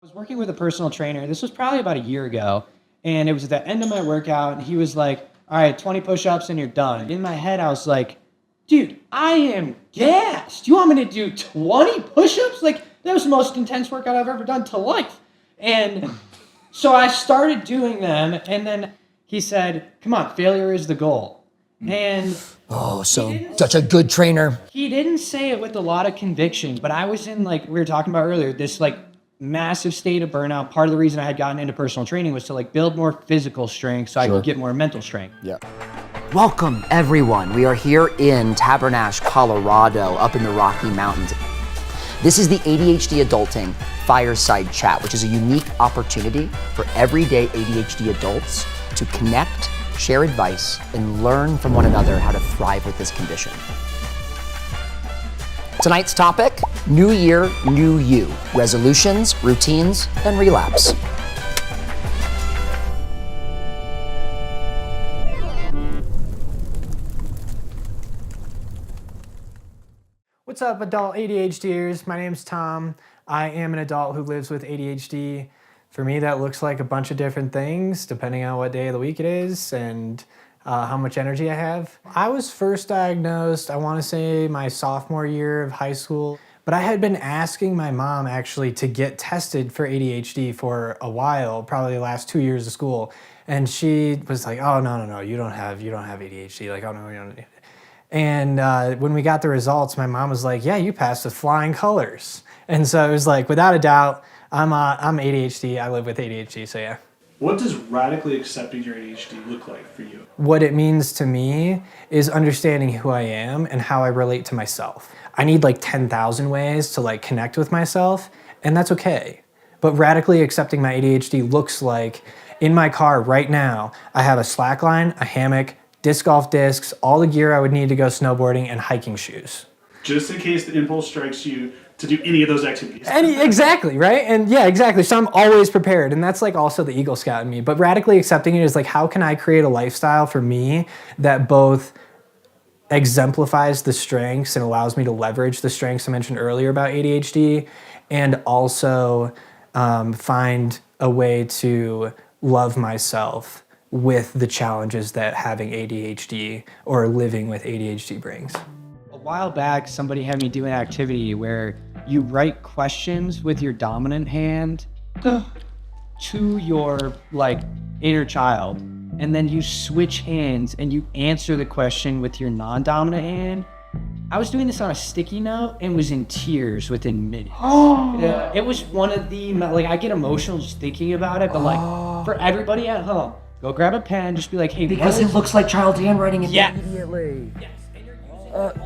I was working with a personal trainer. This was probably about a year ago. And it was at the end of my workout. And he was like, all right, 20 push-ups and you're done. In my head, I was like, dude, I am gassed. You want me to do 20 push-ups? Like, that was the most intense workout I've ever done to life. And so I started doing them. And then he said, come on, failure is the goal. And oh, so such a good trainer. He didn't say it with a lot of conviction, but I was in, like we were talking about earlier, this like massive state of burnout. Part of the reason I had gotten into personal training was to like build more physical strength so I could get more mental strength. Yeah. Welcome, everyone. We are here in Tabernash, Colorado, up in the Rocky Mountains. This is the ADHD Adulting Fireside Chat, which is a unique opportunity for everyday ADHD adults to connect, share advice, and learn from one another how to thrive with this condition. Tonight's topic, New Year, New You, resolutions, routines, and relapse. What's up, adult ADHDers? My name's Tom. I am an adult who lives with ADHD. For me, that looks like a bunch of different things, depending on what day of the week it is and how much energy I have. I was first diagnosed, I want to say my sophomore year of high school, but I had been asking my mom actually to get tested for ADHD for a while, probably the last 2 years of school. And she was like, oh, no, you don't have ADHD. Like, oh no, you don't. And when we got the results, my mom was like, yeah, you passed with flying colors. And so it was like, without a doubt, I'm ADHD. I live with ADHD, so yeah. What does radically accepting your ADHD look like for you? What it means to me is understanding who I am and how I relate to myself. I need like 10,000 ways to like connect with myself, and that's okay. But radically accepting my ADHD looks like, in my car right now, I have a slackline, a hammock, disc golf discs, all the gear I would need to go snowboarding, and hiking shoes. Just in case the impulse strikes you to do any of those activities. Exactly, right? And yeah, exactly. So I'm always prepared. And that's like also the Eagle Scout in me. But radically accepting it is like, how can I create a lifestyle for me that both exemplifies the strengths and allows me to leverage the strengths I mentioned earlier about ADHD, and also find a way to love myself with the challenges that having ADHD or living with ADHD brings. A while back, somebody had me do an activity where you write questions with your dominant hand to your like inner child, and then you switch hands and you answer the question with your non-dominant hand. I was doing this on a sticky note and was in tears within minutes. It was one of the, like, I get emotional just thinking about it, but like for everybody at home, go grab a pen, just be like, hey, Because it looks like child handwriting Yeah. immediately. Yes.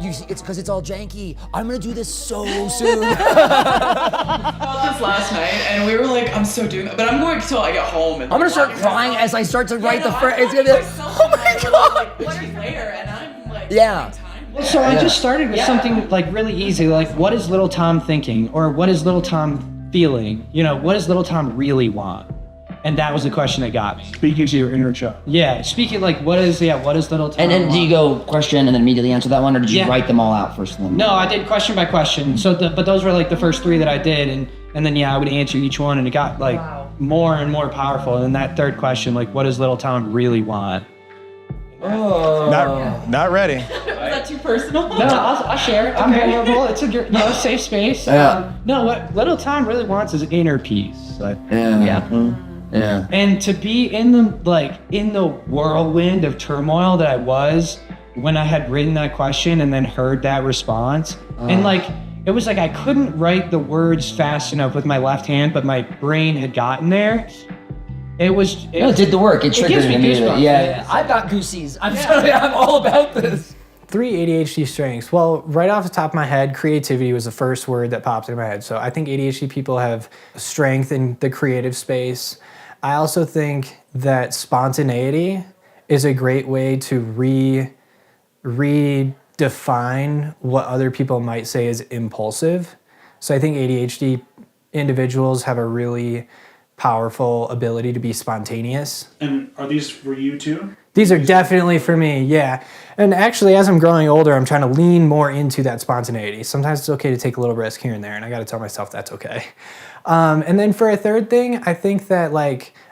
You see, it's because it's all janky. I'm gonna do this so soon. About this last night, and we were like, I'm so doing that, but I'm going until I get home. And I'm gonna start crying as I start to write the phrase. It's gonna be like, oh oh my god. Like, later, and I'm like, Yeah. Well, so I just started with something like really easy, like what is little Tom thinking, or what is little Tom feeling? You know, what does little Tom really want? And that was the question that got me. Speaking to your inner child. Yeah, speaking like what is little Tom And then do you want? go question and then immediately answer that one, or did you Yeah. write them all out first? And then... No, I did question by question. So, but those were like the first three that I did, and then yeah, I would answer each one, and it got like more and more powerful. And then that third question, like what does little Tom really want? Not ready. Was that too personal? No, I'll share. I'm vulnerable. It's a safe space. No, what little Tom really wants is inner peace. Like, Yeah. And to be in the whirlwind of turmoil that I was when I had written that question and then heard that response, and like it was like I couldn't write the words fast enough with my left hand, but my brain had gotten there. It did the work. It triggered gives me immediately. goosebumps. Yeah. I've got goosies. I'm all about this. 3 ADHD strengths. Well, right off the top of my head, creativity was the first word that popped in my head. So I think ADHD people have strength in the creative space. I also think that spontaneity is a great way to redefine what other people might say is impulsive. So I think ADHD individuals have a really powerful ability to be spontaneous. And are these for you too? These are definitely for me, yeah. And actually, as I'm growing older, I'm trying to lean more into that spontaneity. Sometimes it's okay to take a little risk here and there, and I got to tell myself that's okay. And then for a third thing, I think that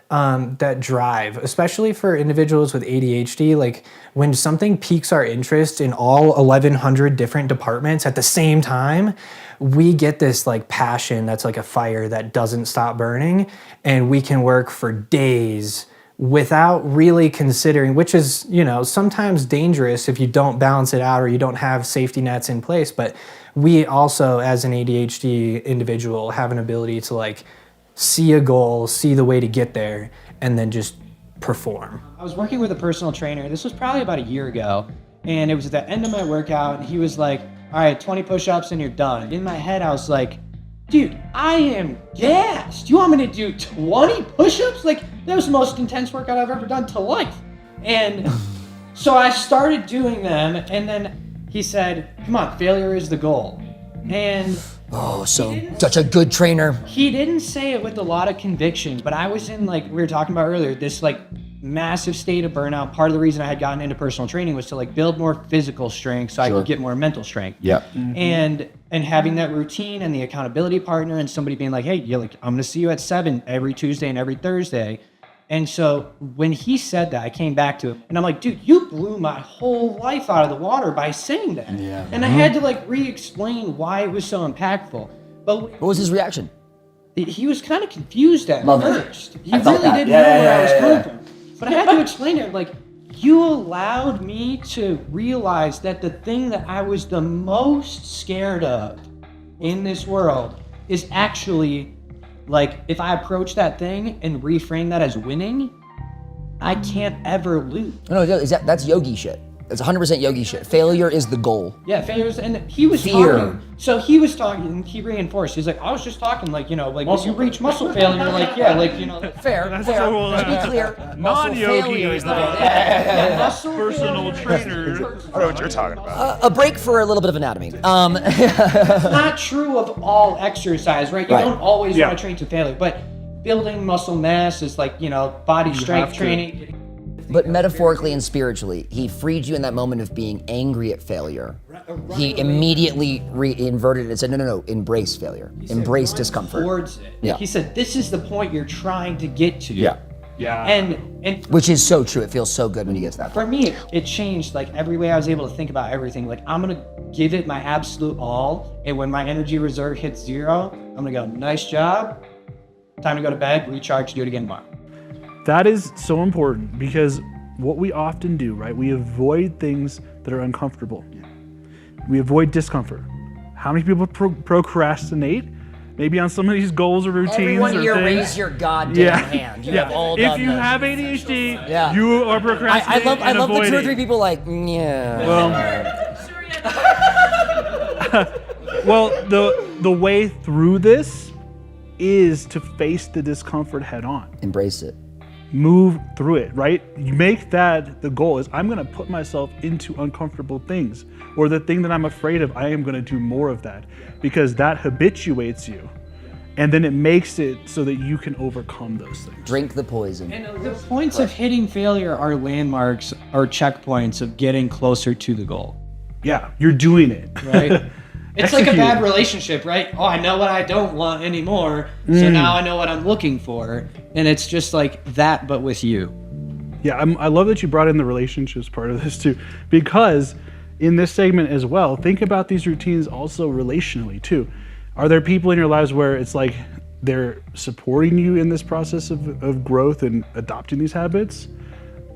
that drive, especially for individuals with ADHD, like when something piques our interest in all 1,100 different departments at the same time, we get this like passion that's like a fire that doesn't stop burning, and we can work for days without really considering, which is, sometimes dangerous if you don't balance it out or you don't have safety nets in place. But we also, as an ADHD individual, have an ability to like see a goal, see the way to get there, and then just perform. I was working with a personal trainer. This was probably about a year ago. And it was at the end of my workout. And he was like, all right, 20 push-ups and you're done. In my head, I was like, dude, I am gassed. You want me to do 20 push-ups? Like, that was the most intense workout I've ever done to life. And so I started doing them, and then he said, come on, failure is the goal. And Oh, so such a good trainer. he didn't say it with a lot of conviction, but I was in, like we were talking about earlier, this like massive state of burnout. Part of the reason I had gotten into personal training was to like build more physical strength so I could get more mental strength. Yeah. And having that routine and the accountability partner and somebody being like, hey, I'm gonna see you at 7 every Tuesday and every Thursday. And so when he said that, I came back to him and I'm like, dude, you blew my whole life out of the water by saying that. Yeah. And I had to like re-explain why it was so impactful. But What was his reaction? he was kind of confused at Love it. first. He I felt really that. didn't know where I was coming from. But I had to explain to him, like, you allowed me to realize that the thing that I was the most scared of in this world is actually, like, if I approach that thing and reframe that as winning, I can't ever lose. No, that's yogi shit. It's 100% yogi shit. Failure is the goal. Yeah, failures, and he was Fear. talking. So he was talking. He reinforced. He's like, I was just talking, like, like when you reach muscle failure, like, yeah, like, Fair. That's fair. so, Let's be clear. Muscle non-yogi, failure is the goal. muscle personal failure. trainer. I know what you're talking about. A break for a little bit of anatomy. It's not true of all exercise, right? You Right. don't always Yeah. want to train to failure, but building muscle mass is like, body strength training. But metaphorically and spiritually, he freed you in that moment of being angry at failure. He immediately inverted it and said, no, embrace failure. Embrace discomfort. Towards it. Yeah. He said, this is the point you're trying to get to. Yeah. Yeah. And Which is so true. It feels so good when you get to that point. for me, it changed like every way I was able to think about everything. Like, I'm gonna give it my absolute all, and when my energy reserve hits 0, I'm gonna go, nice job, time to go to bed, recharge, do it again tomorrow. That is so important because what we often do, right? We avoid things that are uncomfortable. We avoid discomfort. How many people procrastinate? Maybe on some of these goals or routines Everyone or here things. raise your goddamn hand. You have all If done you this. have ADHD, Yeah. you are I procrastinating love and the 2 or avoiding. 3 people like, yeah. Well, the way through this is to face the discomfort head on. Embrace it. Move through it, right? You make that the goal is I'm gonna put myself into uncomfortable things, or the thing that I'm afraid of, I am gonna do more of that, because that habituates you. And then it makes it so that you can overcome those things. Drink the poison. And the points of hitting failure are landmarks or checkpoints of getting closer to the goal. Yeah, you're doing it. Right? It's like a Execute. bad relationship, right? Oh, I know what I don't want anymore, so now I know what I'm looking for. And it's just like that, but with you. Yeah, I love that you brought in the relationships part of this too, because in this segment as well, think about these routines also relationally too. Are there people in your lives where it's like they're supporting you in this process of growth and adopting these habits?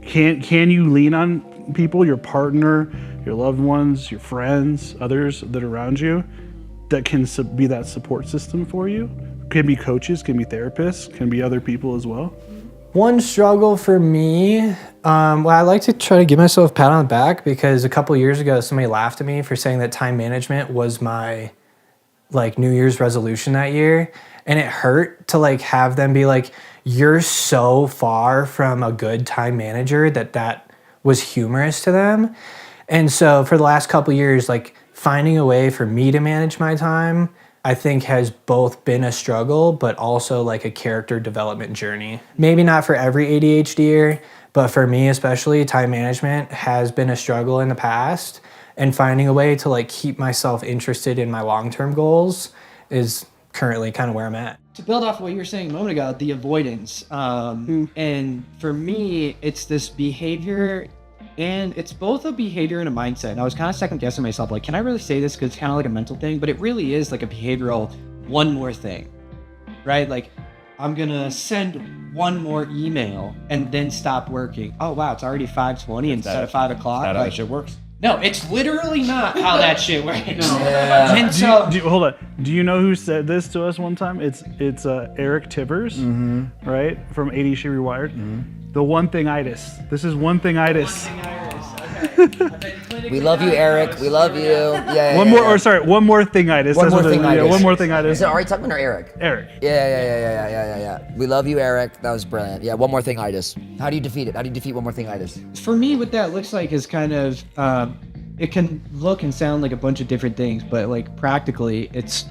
Can you lean on people, your partner, your loved ones, your friends, others that are around you that can be that support system for you? Can be coaches, can be therapists, can be other people as well. One struggle for me, well, I like to try to give myself a pat on the back because a couple years ago, somebody laughed at me for saying that time management was my like New Year's resolution that year. And it hurt to like have them be like, you're so far from a good time manager that was humorous to them. And so for the last couple years, like finding a way for me to manage my time, I think has both been a struggle, but also like a character development journey. Maybe not for every ADHDer, but for me especially, time management has been a struggle in the past, and finding a way to like keep myself interested in my long-term goals is currently kind of where I'm at. To build off what you were saying a moment ago, the avoidance. And for me, it's this behavior, and it's both a behavior and a mindset. And I was kind of second guessing myself, like, can I really say this? Because it's kind of like a mental thing, but it really is like a behavioral one more thing, right? Like, I'm gonna send one more email and then stop working. Oh wow, it's already 5:20 instead of 5 o'clock. That's how Like, that shit works. no, it's literally not how that shit works. Yeah. And so, Hold on. Do you know who said this to us one time? It's Eric Tivers, right, from ADHD Rewired. The one thing-itis. This is one thing-itis. We love you, Eric. We love you. Yeah. One more thing-itis. One That's more what it is. thing-itis. Yeah, one more thing-itis. Is it Ari Tuckman or Eric? Eric. Yeah. We love you, Eric. That was brilliant. Yeah, one more thing-itis. How do you defeat it? How do you defeat one more thing-itis? for me, what that looks like is kind of, it can look and sound like a bunch of different things, but like practically, it's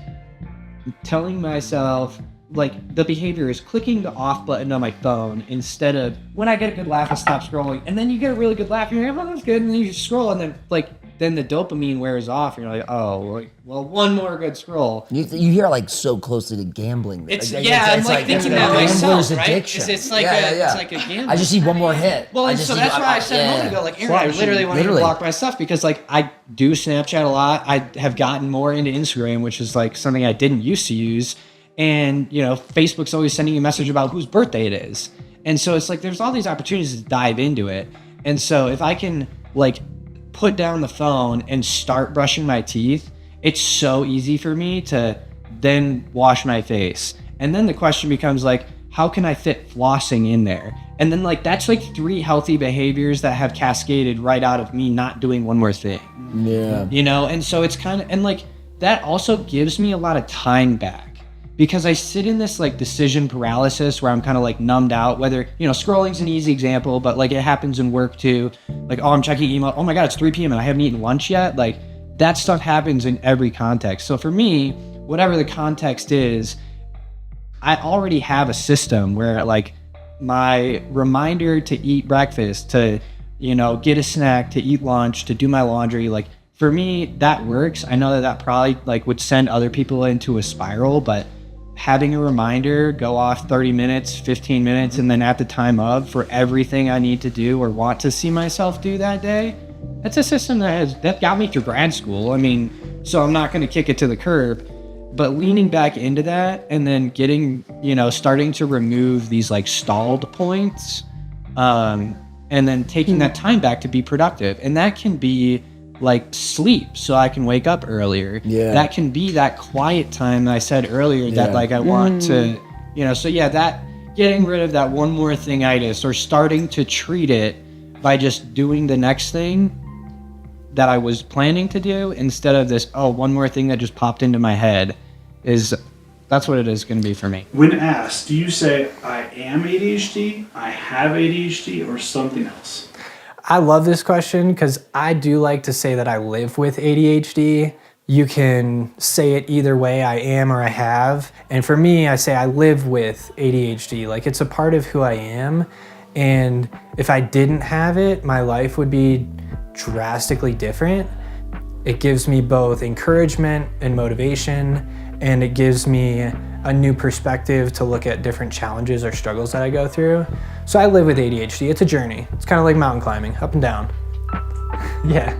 telling myself, like, the behavior is clicking the off button on my phone instead of when I get a good laugh, I stop scrolling, and then you get a really good laugh, and you're like, oh, that's good, and then you scroll, and then the dopamine wears off, and you're like, oh, well, one more good scroll. You hear like so closely to gambling. It's Like, I'm like thinking that gambler's myself, right? addiction. It's like Yeah. it's like a gamble. I just need one more hit. Well, and so that's why I said a moment ago, like, Aaron, I literally wanted to block my stuff because, like, I do Snapchat a lot. I have gotten more into Instagram, which is, like, something I didn't used to use. And, you know, Facebook's always sending you a message about whose birthday it is. And so it's like there's all these opportunities to dive into it. And so if I can, like, put down the phone and start brushing my teeth, it's so easy for me to then wash my face. And then the question becomes, like, how can I fit flossing in there? And then, like, that's like 3 healthy behaviors that have cascaded right out of me not doing one more thing. Yeah. You know? And so it's kind of, and like, that also gives me a lot of time back. Because I sit in this like decision paralysis where I'm kind of like numbed out, whether, you know, scrolling's an easy example, but like it happens in work too. Like, oh, I'm checking email. Oh my God, it's 3 p.m. and I haven't eaten lunch yet. Like, that stuff happens in every context. So for me, whatever the context is, I already have a system where like my reminder to eat breakfast, to, you know, get a snack, to eat lunch, to do my laundry, like for me, that works. I know that probably like would send other people into a spiral, but having a reminder go off 30 minutes, 15 minutes, and then at the time of for everything I need to do or want to see myself do that day, that's a system that got me through grad school. I mean, so I'm not going to kick it to the curb, but leaning back into that and then getting, you know, starting to remove these like stalled points, and then taking that time back to be productive. And that can be like sleep so I can wake up earlier. Yeah. That can be that quiet time that I said earlier that like I want to, you know, so yeah, that getting rid of that one more thing-itis or starting to treat it by just doing the next thing that I was planning to do instead of this, oh, one more thing that just popped into my head that's what it is going to be for me. When asked, do you say, I am ADHD, I have ADHD, or something else? I love this question because I do like to say that I live with ADHD. You can say it either way, I am or I have. And for me, I say I live with ADHD. Like, it's a part of who I am. And if I didn't have it, my life would be drastically different. It gives me both encouragement and motivation, and it gives me a new perspective to look at different challenges or struggles that I go through. So I live with ADHD. It's a journey. It's kind of like mountain climbing, up and down. Yeah.